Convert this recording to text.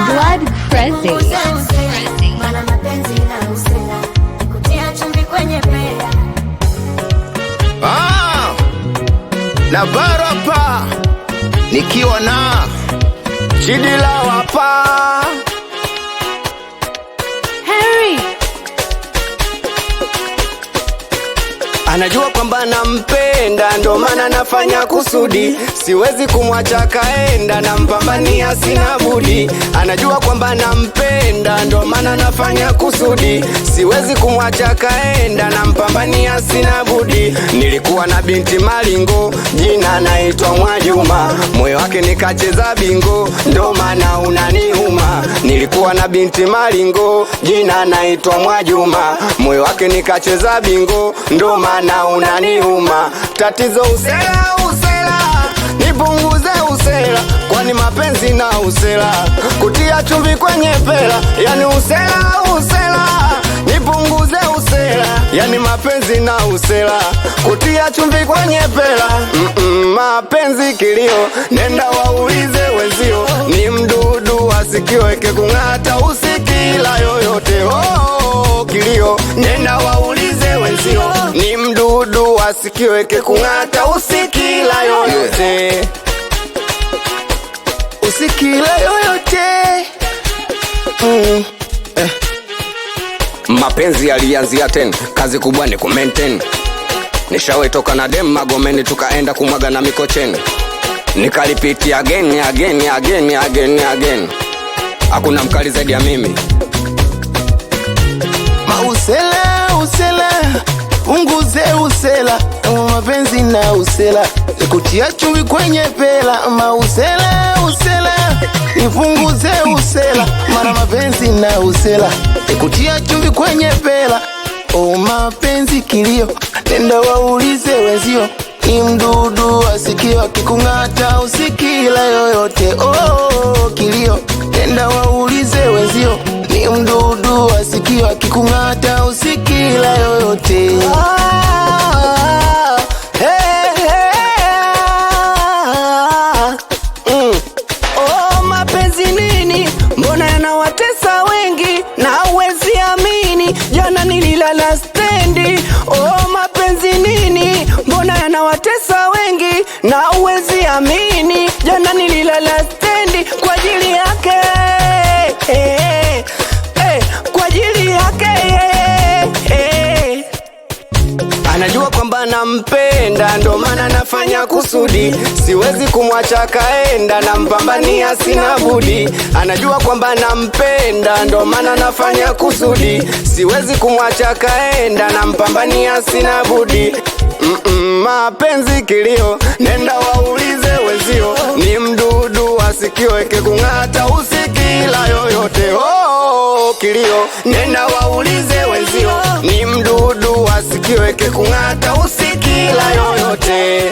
Blood crazy. Mana mapenzi na usela kutia chumvi kwenye pea. Na barapa nikiwa na Chidi Lawapa. Harry Anajua kwamba nampenda, ndo maana nafanya kusudi, siwezi kumwacha kaenda, nampambania sina budi. Anajua kwamba nampenda, ndo maana nafanya kusudi, siwezi kumwacha kaenda, nampambania sina budi. Nilikuwa na binti malingo, jina naitwa Mwajuma, moyo wake nikacheza bingo, ndo maana unaniuma. Nilikuwa na binti malingo, jina naitwa Mwajuma, moyo wake nikacheza bingo, ndo maana unaniuma. Tatizo usela, usela, nipunguze usela, kwani mapenzi na usela kutia chumvi kwenye pela. Yani usela, usela, nipunguze usela, yani mapenzi na usela kutia chumvi kwenye pela. Mapenzi kilio, nenda waulize wenzio, ni mdudu asikiweke kung'ata usikila yoyote. Kilio, nenda waulize wenzio, ni mdudu asikiweke kung'ata usikila yoyote. Usikila yoyote. Mapenzi yalianzia ten, kazi kubwa ni kumaintain. Nishawe toka na dem Magomeni, tukaenda kumwaga na Mikocheni, nikalipiti again. Hakuna mkali zaidi ya mimi. Mausela, usela, punguze usela, mapenzi na usela kutia chumvi kwenye pela. Mausela, usela, nipunguze usela, mara mapenzi na usela kutia chumvi kwenye pela. Mapenzi kilio, nenda waulize wenzio, ni mdudu asikio akikung'ata usikila yoyote. Kilio, nenda waulize wenzio, ni mdudu asikio akikung'ata usikila yoyote. Mapenzi nini, mbona yanawatesa wengi na uwezi amini, jana nililala stendi. Mapenzi nini, mbona yanawatesa wengi na uwezi amini, jana nililala stendi kwa ajili yake, kwa ajili yake. Anajua kwamba nampenda, ndo maana nafanya kusudi, siwezi kumwacha kaenda, nampambania sina budi. Anajua kwamba nampenda, ndo maana nafanya kusudi, siwezi kumwacha kaenda, nampambania sina budi. Mapenzi kilio, nenda waulize wenzio, ni mdudu asikiweke kung'ata usikila yoyote. Kilio, nenda waulize wenzio, ni mdudu asikiweke kung'ata usikila yoyote.